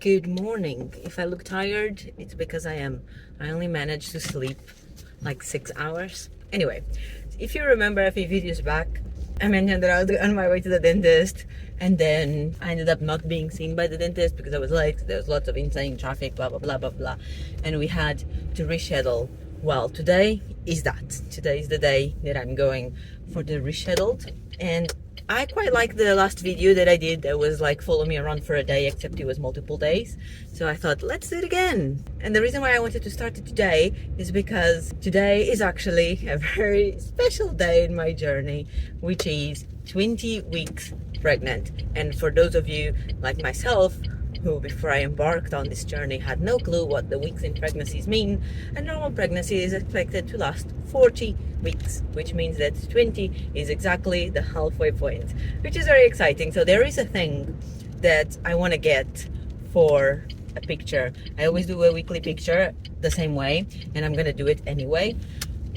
Good morning. If I look tired, it's because I am. I only managed to sleep like 6 hours. Anyway, if you remember a few videos back, I mentioned that I was on my way to the dentist, and then I ended up not being seen by the dentist because I was late. There was lots of insane traffic, blah blah blah blah blah, and we had to reschedule. Well, today is that. Today is the day that I'm going for the rescheduled, and I quite like the last video that I did that was like follow me around for a day, except it was multiple days. So I thought, let's do it again. And the reason why I wanted to start it today is because today is actually a very special day in my journey, which is 20 weeks pregnant. And for those of you like myself, who before I embarked on this journey had no clue what the weeks in pregnancies mean, a normal pregnancy is expected to last 40 weeks, which means that 20 is exactly the halfway point, which is very exciting. So there is a thing that I want to get for a picture. I always do a weekly picture the same way, and I'm gonna do it anyway.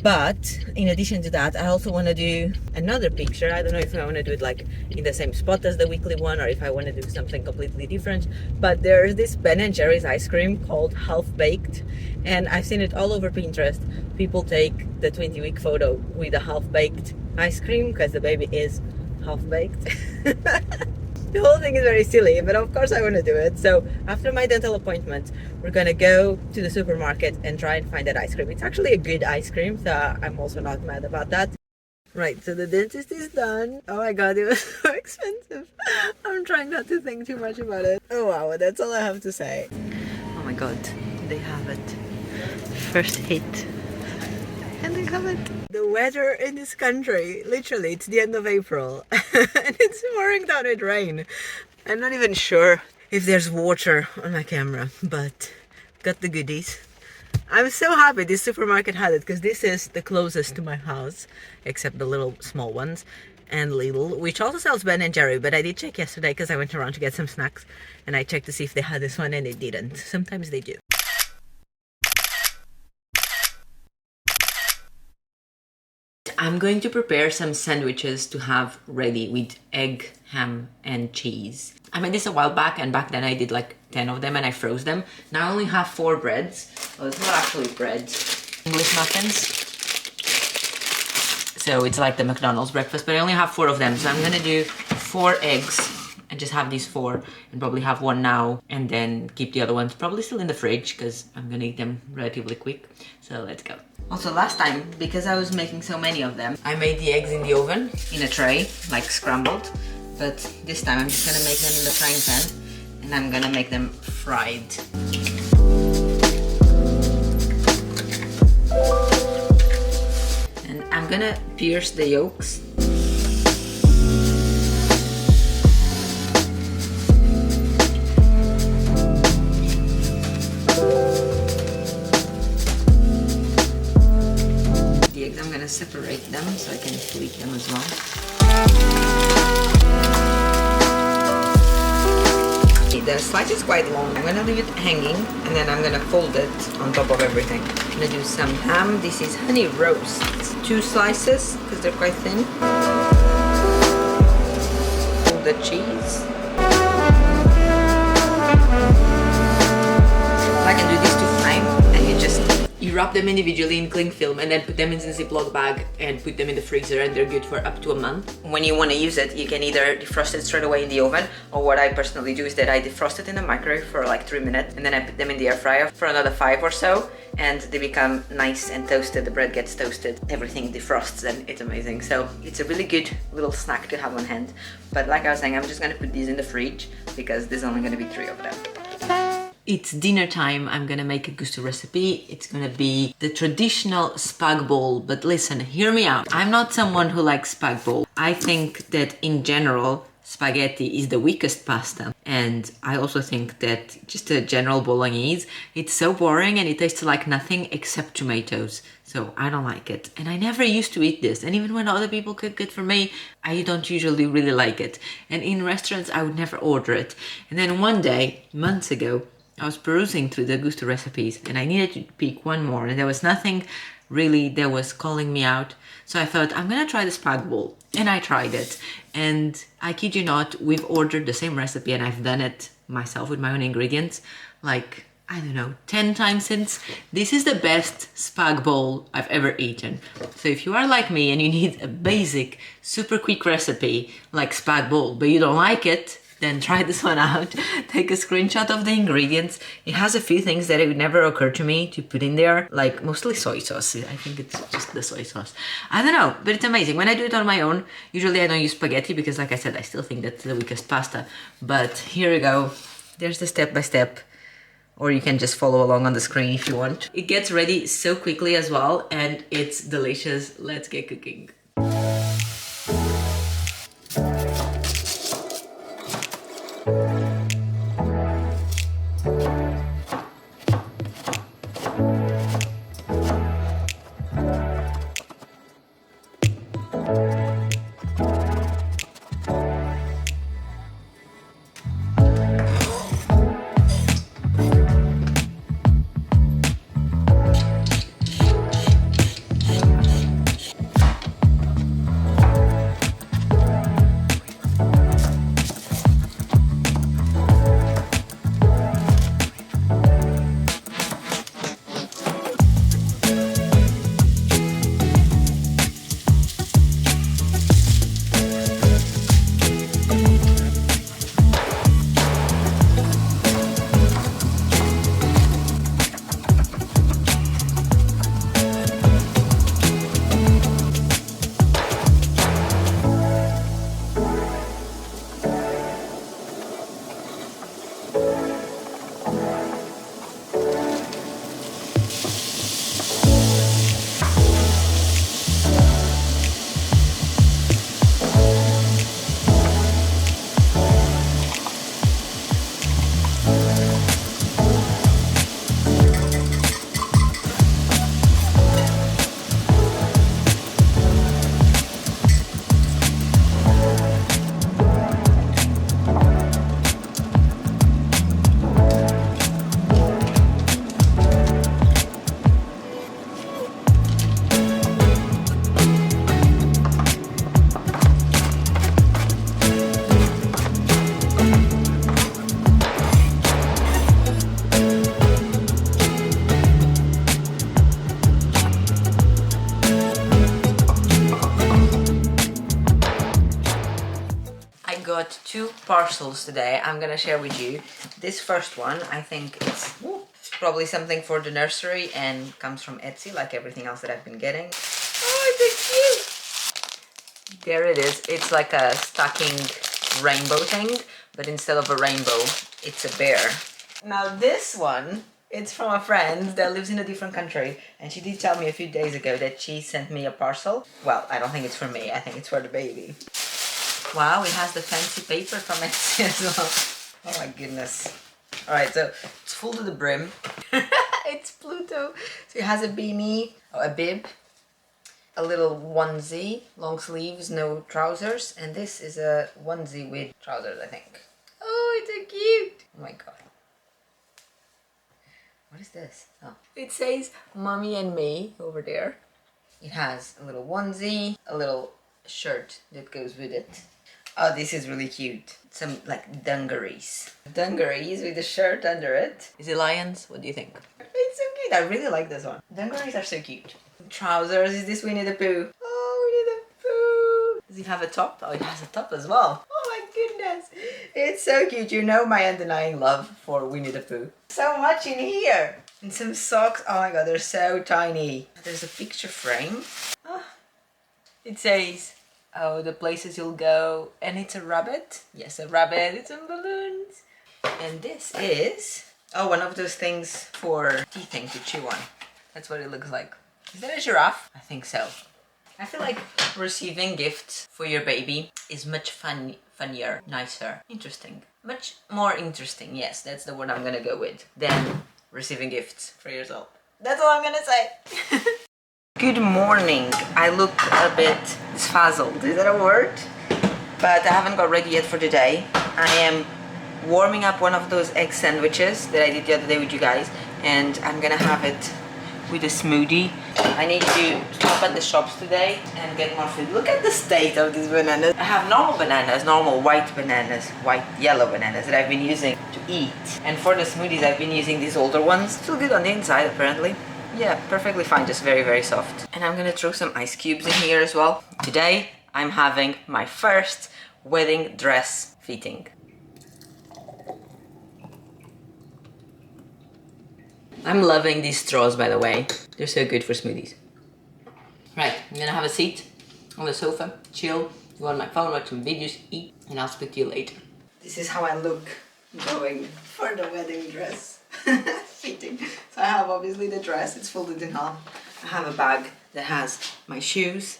But in addition to that, I also want to do another picture. I don't know if I want to do it like in the same spot as the weekly one, or if I want to do something completely different. But there's this Ben & Jerry's ice cream called Half Baked, and I've seen it all over Pinterest. People take the 20-week photo with a half-baked ice cream because the baby is half-baked. The whole thing is very silly, but of course I want to do it. So after my dental appointment, we're gonna go to the supermarket and try and find that ice cream. It's actually a good ice cream, so I'm also not mad about that. Right, so the dentist is done. Oh my god, it was so expensive. I'm trying not to think too much about it. Oh wow, that's all I have to say. Oh my god, they have it. First hit. And they have it. The weather in this country, literally, it's the end of April and it's pouring down with rain. I'm not even sure if there's water on my camera, but got the goodies. I'm so happy this supermarket had it because this is the closest to my house, except the little small ones, and Lidl, which also sells Ben & Jerry, but I did check yesterday because I went around to get some snacks and I checked to see if they had this one and it didn't. Sometimes they do. I'm going to prepare some sandwiches to have ready with egg, ham and cheese. I made this a while back, and back then I did like 10 of them and I froze them. Now I only have 4 breads. Well, it's not actually bread. English muffins. So it's like the McDonald's breakfast, but I only have 4 of them. So I'm gonna do 4 eggs and just have these 4 and probably have one now and then keep the other ones probably still in the fridge because I'm gonna eat them relatively quick. So let's go. Also last time, because I was making so many of them, I made the eggs in the oven in a tray, like scrambled. But this time I'm just gonna make them in the frying pan and I'm gonna make them fried. And I'm gonna pierce the yolks. Separate them so I can flip them as well. The slice is quite long. I'm gonna leave it hanging and then I'm gonna fold it on top of everything. I'm gonna do some ham. This is honey roast. It's 2 slices because they're quite thin. Fold the cheese. I can do this to flame and you wrap them individually in cling film and then put them in a Ziploc bag and put them in the freezer, and they're good for up to a month. When you want to use it, you can either defrost it straight away in the oven, or what I personally do is that I defrost it in the microwave for like 3 minutes and then I put them in the air fryer for another 5 or so, and they become nice and toasted. The bread gets toasted, everything defrosts, and it's amazing. So it's a really good little snack to have on hand. But like I was saying, I'm just gonna put these in the fridge because there's only gonna be 3 of them. It's dinner time. I'm gonna make a gusto recipe. It's gonna be the traditional spag bowl, but listen, hear me out. I'm not someone who likes spag bowl. I think that in general, spaghetti is the weakest pasta. And I also think that just a general bolognese, it's so boring and it tastes like nothing except tomatoes. So I don't like it. And I never used to eat this. And even when other people cook it for me, I don't usually really like it. And in restaurants, I would never order it. And then one day, months ago, I was perusing through the gusto recipes and I needed to pick one more, and there was nothing really that was calling me out. So I thought, I'm gonna try the spag bowl. And I tried it. And I kid you not, we've ordered the same recipe and I've done it myself with my own ingredients, like, I don't know, 10 times since. This is the best spag bowl I've ever eaten. So if you are like me and you need a basic, super quick recipe like spag bowl, but you don't like it, then try this one out. Take a screenshot of the ingredients. It has a few things that it would never occur to me to put in there, like mostly soy sauce. I think it's just the soy sauce. I don't know, but it's amazing. When I do it on my own, usually I don't use spaghetti because, like I said, I still think that's the weakest pasta. But here we go. There's the step-by-step. Or you can just follow along on the screen if you want. It gets ready so quickly as well, and it's delicious. Let's get cooking. Got two parcels today I'm gonna share with you. This first one, I think it's probably something for the nursery and comes from Etsy, like everything else that I've been getting. Oh, it's cute! There it is. It's like a stocking rainbow thing, but instead of a rainbow, it's a bear. Now this one, it's from a friend that lives in a different country, and she did tell me a few days ago that she sent me a parcel. Well, I don't think it's for me, I think it's for the baby. Wow, it has the fancy paper from Etsy as well. Oh my goodness. Alright, so it's full to the brim. It's Pluto. So it has a beanie, a bib, a little onesie, long sleeves, no trousers, and this is a onesie with trousers, I think. Oh, it's so cute. Oh my god. What is this? Oh. It says Mommy and Me over there. It has a little onesie, a little shirt that goes with it. Oh, this is really cute. Some like dungarees. Dungarees with a shirt under it. Is it lions? What do you think? It's so cute. I really like this one. Dungarees are so cute. Trousers. Is this Winnie the Pooh? Oh, Winnie the Pooh. Does it have a top? Oh, it has a top as well. Oh my goodness. It's so cute. You know my undenying love for Winnie the Pooh. So much in here. And some socks. Oh my god, they're so tiny. There's a picture frame. Oh. It says, oh, the places you'll go, and it's a rabbit. Yes, a rabbit. It's some balloons. And this is, oh, one of those things for teething to chew on. That's what it looks like. Is that a giraffe? I think so. I feel like receiving gifts for your baby is much funnier, nicer, interesting. Much more interesting, yes, that's the word I'm gonna go with, than receiving gifts for yourself. That's all I'm gonna say. Good morning. I look a bit sfazzled, is that a word? But I haven't got ready yet for the day. I am warming up one of those egg sandwiches that I did the other day with you guys, and I'm gonna have it with a smoothie. I need to stop at the shops today and get more food. Look at the state of these bananas. I have normal bananas, normal white bananas, yellow bananas that I've been using to eat. And for the smoothies, I've been using these older ones. Still good on the inside, apparently. Yeah, perfectly fine, just very, very soft. And I'm gonna throw some ice cubes in here as well. Today, I'm having my first wedding dress fitting. I'm loving these straws, by the way. They're so good for smoothies. Right, I'm gonna have a seat on the sofa, chill, go on my phone, watch some videos, eat, and I'll speak to you later. This is how I look going for the wedding dress fitting. So I have obviously the dress, it's folded in half. I have a bag that has my shoes,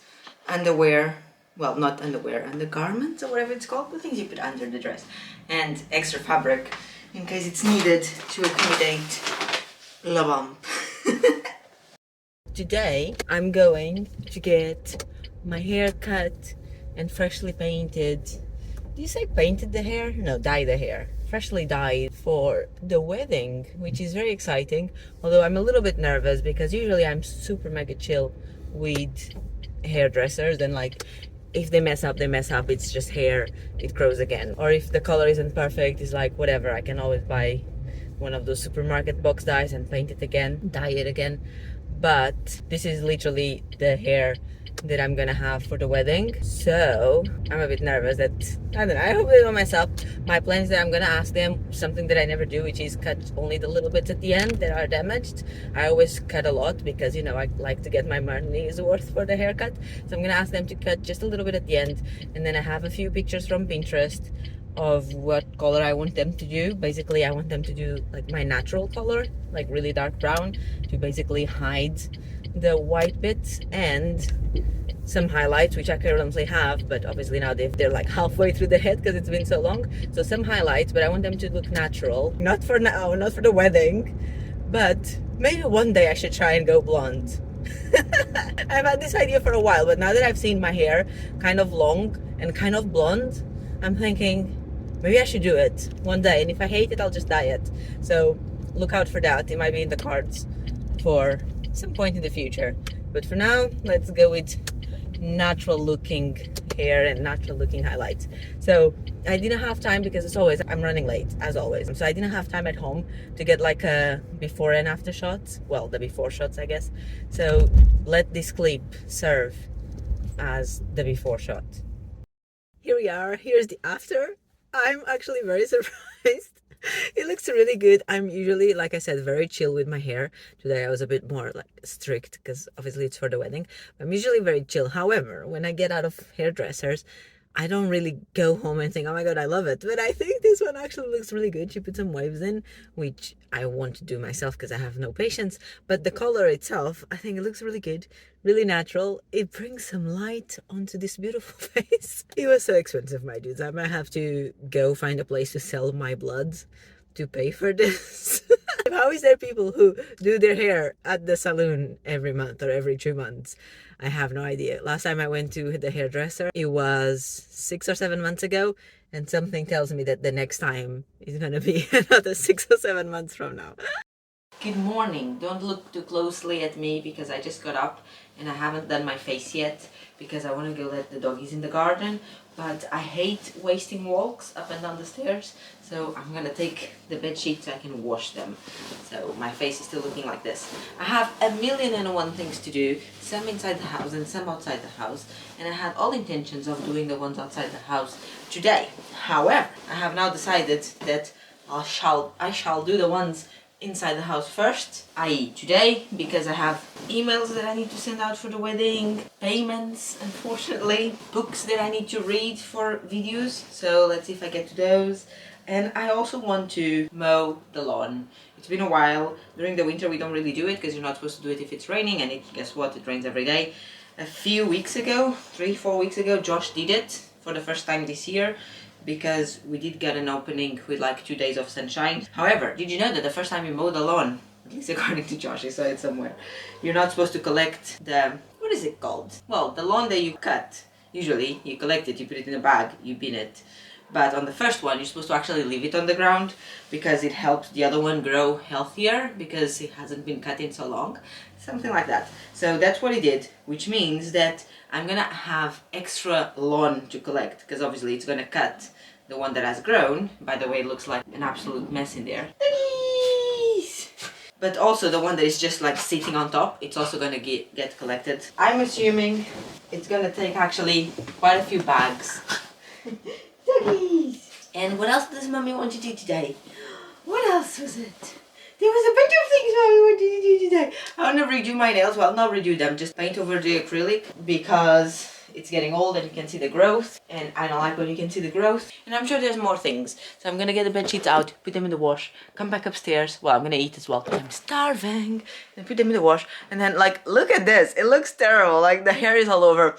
underwear, well, not underwear, undergarments or whatever it's called, the things you put under the dress, and extra fabric in case it's needed to accommodate La bump. Today I'm going to get my hair cut and freshly painted. Do you say painted the hair? No, dye the hair. Freshly dyed for the wedding, which is very exciting. Although I'm a little bit nervous because usually I'm super mega chill with hairdressers, and like if they mess up, they mess up. It's just hair, it grows again. Or if the color isn't perfect, it's like whatever, I can always buy one of those supermarket box dyes and paint it again, dye it again. But this is literally the hair that I'm gonna have for the wedding, so I'm a bit nervous that, I don't know, I hope they don't mess up. My plan is that I'm gonna ask them something that I never do, which is cut only the little bits at the end that are damaged. I always cut a lot because, you know, I like to get my money's worth for the haircut, so I'm gonna ask them to cut just a little bit at the end. And then I have a few pictures from Pinterest of what color I want them to do. Basically, I want them to do like my natural color, like really dark brown, to basically hide the white bits, and some highlights, which I currently have, but obviously now they're like halfway through the head because it's been so long. So some highlights, but I want them to look natural. Not for now, not for the wedding, but maybe one day I should try and go blonde. I've had this idea for a while, but now that I've seen my hair kind of long and kind of blonde, I'm thinking maybe I should do it one day, and if I hate it, I'll just dye it. So look out for that. It might be in the cards for some point in the future. But for now, let's go with natural looking hair and natural looking highlights. So I didn't have time because as always, I'm running late, as always. So I didn't have time at home to get like a before and after shots. Well, the before shots, I guess. So let this clip serve as the before shot. Here we are, here's the after. I'm actually very surprised. It looks really good. I'm usually, like I said, very chill with my hair. Today I was a bit more like strict because obviously it's for the wedding. I'm usually very chill. However, when I get out of hairdressers, I don't really go home and think, oh my god, I love it. But I think this one actually looks really good. She put some waves in, which I want to do myself because I have no patience. But the color itself, I think it looks really good, really natural. It brings some light onto this beautiful face. It was so expensive, my dudes. I might have to go find a place to sell my bloods to pay for this. How is there people who do their hair at the salon every month or every 2 months? I have no idea. Last time I went to the hairdresser, it was 6 or 7 months ago, and something tells me that the next time is gonna be another 6 or 7 months from now. Good morning. Don't look too closely at me because I just got up and I haven't done my face yet because I want to go let the doggies in the garden. But I hate wasting walks up and down the stairs, so I'm gonna take the bed sheets so I can wash them. So my face is still looking like this. I have 1,000,001 things to do, some inside the house and some outside the house, and I had all intentions of doing the ones outside the house today. However, I have now decided that I shall do the ones inside the house first, i.e. today, because I have emails that I need to send out for the wedding, payments, unfortunately, books that I need to read for videos, so let's see if I get to those. And I also want to mow the lawn. It's been a while. During the winter we don't really do it because you're not supposed to do it if it's raining, and guess what, it rains every day. A few weeks ago, 3-4 weeks ago, Josh did it for the first time this year, because we did get an opening with like 2 days of sunshine. However, did you know that the first time you mow the lawn, at least according to Josh, I saw it somewhere, you're not supposed to collect the, what is it called? Well, the lawn that you cut, usually you collect it, you put it in a bag, you bin it. but on the first one you're supposed to actually leave it on the ground because it helps the other one grow healthier because it hasn't been cut in so long, something like that. So that's what he did, which means that I'm gonna have extra lawn to collect because obviously it's gonna cut the one that has grown. By the way, it looks like an absolute mess in there. But also the one that is just like sitting on top, it's also gonna get collected. I'm assuming it's gonna take actually quite a few bags. Doggies! And what else does Mommy want to do today? What else was it? There was a bunch of things Mommy wanted to do today. I want to redo my nails. Well, not redo them, just paint over the acrylic because it's getting old and you can see the growth, and I don't like when you can see the growth. And I'm sure there's more things. So I'm gonna get the bed sheets out, put them in the wash, come back upstairs. Well, I'm gonna eat as well because I'm starving. Then put them in the wash, and then like, look at this. It looks terrible. Like the hair is all over.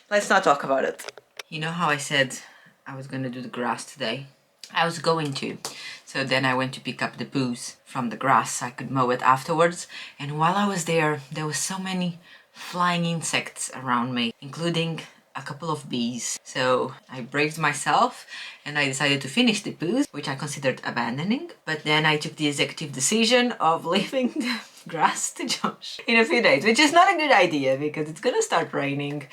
Let's not talk about it. You know how I said I was gonna do the grass today? I was going to. So then I went to pick up the booze from the grass so I could mow it afterwards. And while I was there was so many flying insects around me, including a couple of bees. So I braved myself and I decided to finish the booze, which I considered abandoning. But then I took the executive decision of leaving the grass to Josh in a few days, which is not a good idea because it's gonna start raining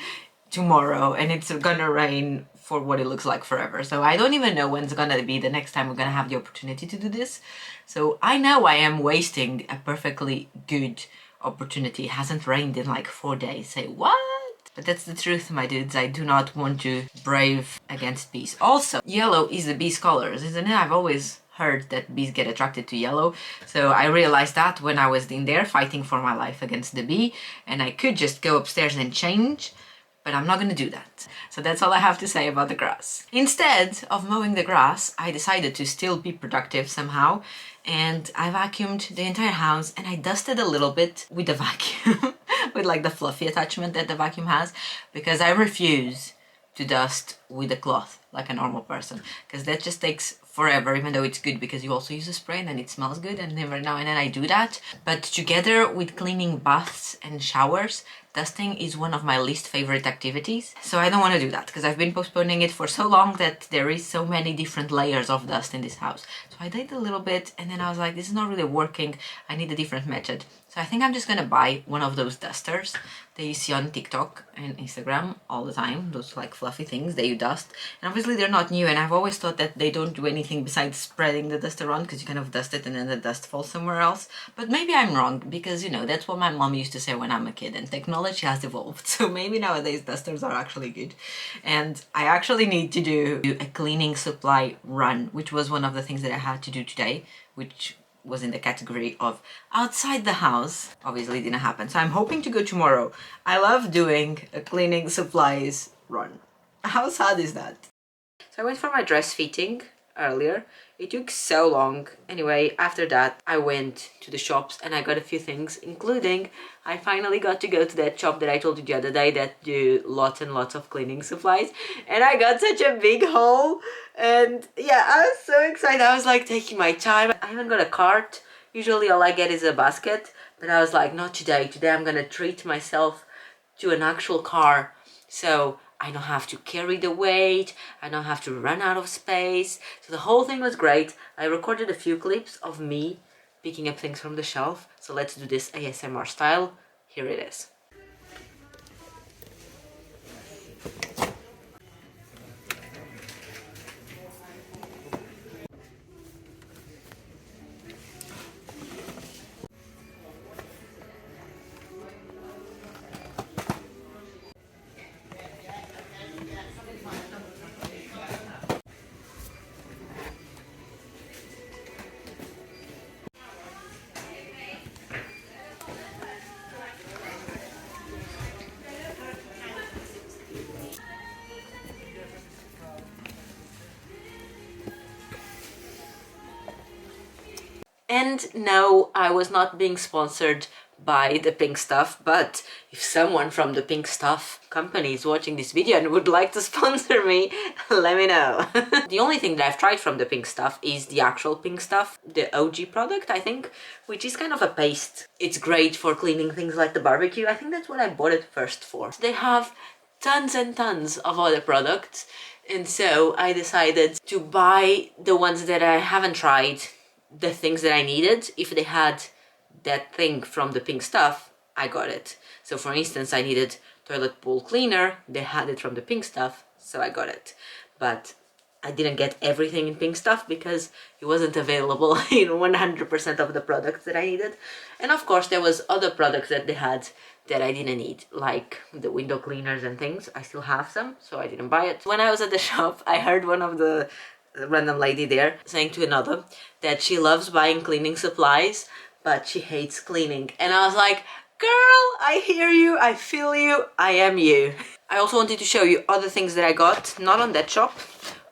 tomorrow and it's gonna rain for what it looks like forever. So I don't even know when it's gonna be the next time we're gonna have the opportunity to do this. So I know I am wasting a perfectly good opportunity. It hasn't rained in like 4 days. Say what? But that's the truth, my dudes. I do not want to brave against bees. Also, yellow is the bees' colors, isn't it? I've always heard that bees get attracted to yellow. So I realized that when I was in there fighting for my life against the bee, and I could just go upstairs and change, but I'm not gonna do that. So that's all I have to say about the grass. Instead of mowing the grass, I decided to still be productive somehow, and I vacuumed the entire house and I dusted a little bit with the vacuum, with like the fluffy attachment that the vacuum has, because I refuse to dust with a cloth like a normal person, because that just takes forever, even though it's good because you also use a spray and then it smells good, and every now and then I do that. But together with cleaning baths and showers, dusting is one of my least favorite activities. So I don't want to do that because I've been postponing it for so long that there is so many different layers of dust in this house. So I did a little bit and then I was like, this is not really working. I need a different method. So I think I'm just gonna buy one of those dusters that you see on TikTok and Instagram all the time. Those like fluffy things that you dust. And obviously they're not new, and I've always thought that they don't do anything besides spreading the dust around because you kind of dust it and then the dust falls somewhere else. But maybe I'm wrong because, you know, that's what my mom used to say when I'm a kid, and technology has evolved. So maybe nowadays dusters are actually good. And I actually need to do a cleaning supply run, which was one of the things that I had to do today, which was in the category of outside the house. Obviously didn't happen, so I'm hoping to go tomorrow. I love doing a cleaning supplies run. How sad is that? So I went for my dress fitting earlier. It took so long. Anyway, after that I went to the shops and I got a few things, including I finally got to go to that shop that I told you the other day that do lots and lots of cleaning supplies, and I got such a big haul. And yeah, I was so excited. I was like taking my time. I even got a cart. Usually all I get is a basket, but I was like, not today. Today I'm gonna treat myself to an actual car. So I don't have to carry the weight, I don't have to run out of space. So the whole thing was great. I recorded a few clips of me picking up things from the shelf. So let's do this ASMR style. Here it is. And no, I was not being sponsored by the Pink Stuff, but if someone from the Pink Stuff company is watching this video and would like to sponsor me, let me know. The only thing that I've tried from the Pink Stuff is the actual Pink Stuff, the OG product, I think, which is kind of a paste. It's great for cleaning things like the barbecue. I think that's what I bought it first for. They have tons and tons of other products. And so I decided to buy the ones that I haven't tried, the things that I needed. If they had that thing from the pink stuff, I got it. So for instance, I needed toilet bowl cleaner, they had it from the pink stuff, so I got it. But I didn't get everything in pink stuff because it wasn't available in 100% of the products that I needed. And of course there was other products that they had that I didn't need, like the window cleaners and things. I still have some, so I didn't buy it. When I was at the shop, I heard one of the random lady there saying to another that she loves buying cleaning supplies, but she hates cleaning. And I was like, girl, I hear you, I feel you, I am you. I also wanted to show you other things that I got, not on that shop,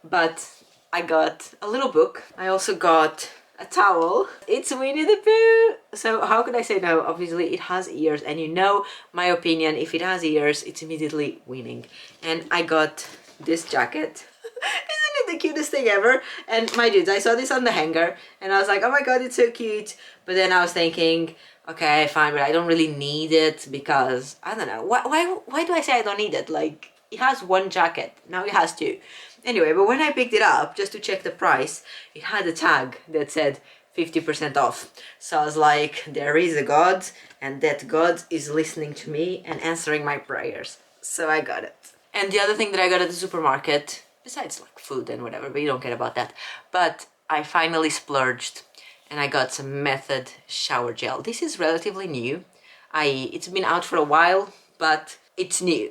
but I got a little book. I also got a towel. It's Winnie the Pooh! So how could I say no? Obviously it has ears, and you know my opinion, if it has ears, it's immediately winning. And I got this jacket. Isn't it the cutest thing ever? And my dudes, I saw this on the hanger and I was like, oh my god, it's so cute. But then I was thinking, okay, fine, but I don't really need it because, I don't know, why do I say I don't need it? Like, it has one jacket, now it has two. Anyway, but when I picked it up, just to check the price, it had a tag that said 50% off. So I was like, there is a God, and that God is listening to me and answering my prayers. So I got it. And the other thing that I got at the supermarket, besides like food and whatever, but you don't care about that, but I finally splurged and I got some Method shower gel. This is relatively new. It's been out for a while, but it's new.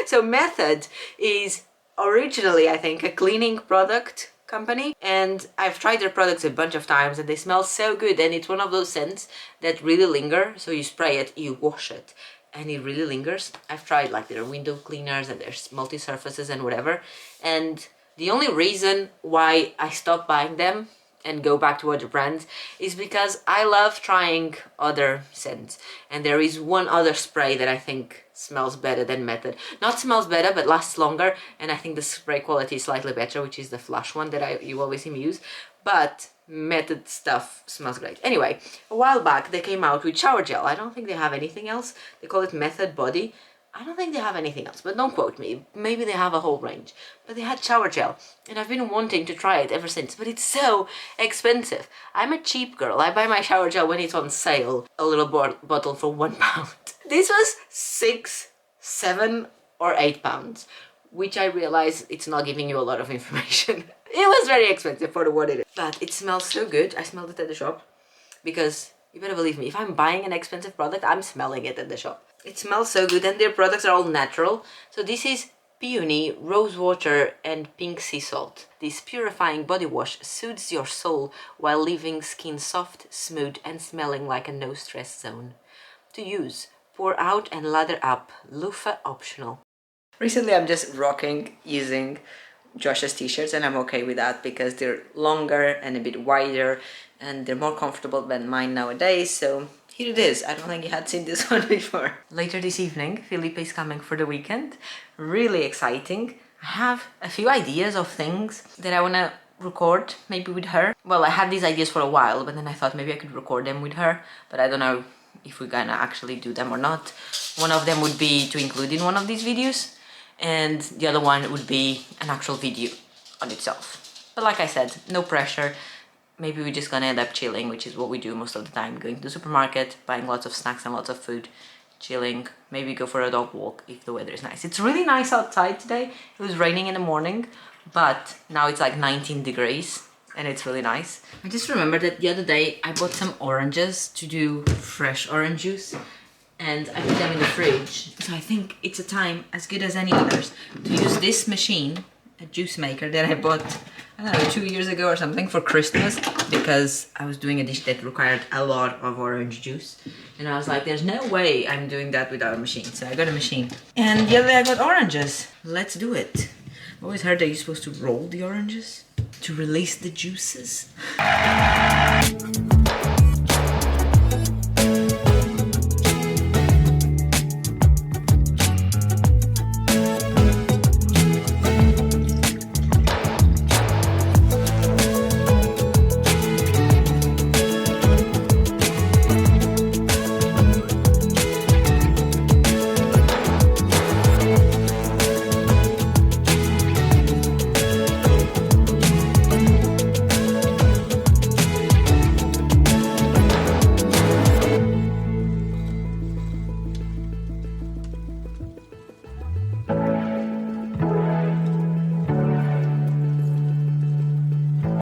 So Method is originally, I think, a cleaning product company, and I've tried their products a bunch of times and they smell so good, and it's one of those scents that really linger. So you spray it, you wash it, and it really lingers. I've tried like their window cleaners and their multi-surfaces and whatever, and the only reason why I stopped buying them and go back to other brands is because I love trying other scents, and there is one other spray that I think smells better than Method. Not smells better, but lasts longer, and I think the spray quality is slightly better, which is the Flush one that you always see me use, but Method stuff smells great. Anyway, a while back they came out with shower gel. I don't think they have anything else. They call it Method Body. I don't think they have anything else, but don't quote me. Maybe they have a whole range. But they had shower gel, and I've been wanting to try it ever since, but it's so expensive. I'm a cheap girl. I buy my shower gel when it's on sale. A little bottle for £1. This was 6, 7 or 8 pounds, which I realize it's not giving you a lot of information. It was very expensive for what it is. But it smells so good. I smelled it at the shop because you better believe me, if I'm buying an expensive product, I'm smelling it at the shop. It smells so good, and their products are all natural. So this is peony, rose water and pink sea salt. This purifying body wash soothes your soul while leaving skin soft, smooth and smelling like a no stress zone. To use, pour out and lather up, loofah optional. Recently I'm just rocking using Josh's t-shirts, and I'm okay with that because they're longer and a bit wider and they're more comfortable than mine nowadays. So here it is. I don't think you had seen this one before. Later this evening, Felipe is coming for the weekend. Really exciting. I have a few ideas of things that I want to record, maybe with her. Well, I had these ideas for a while, but then I thought maybe I could record them with her, but I don't know if we're gonna actually do them or not. One of them would be to include in one of these videos, and the other one would be an actual video on itself. But like I said, no pressure. Maybe we're just gonna end up chilling, which is what we do most of the time. Going to the supermarket, buying lots of snacks and lots of food, chilling, maybe go for a dog walk if the weather is nice. It's really nice outside today. It was raining in the morning, but now it's like 19 degrees and it's really nice. I just remembered that the other day I bought some oranges to do fresh orange juice, and I put them in the fridge. So I think it's a time as good as any others to use this machine, a juice maker that I bought, I don't know, 2 years ago or something for Christmas, because I was doing a dish that required a lot of orange juice. And I was like, there's no way I'm doing that without a machine. So I got a machine. And the other day I got oranges. Let's do it. I've always heard that you're supposed to roll the oranges to release the juices.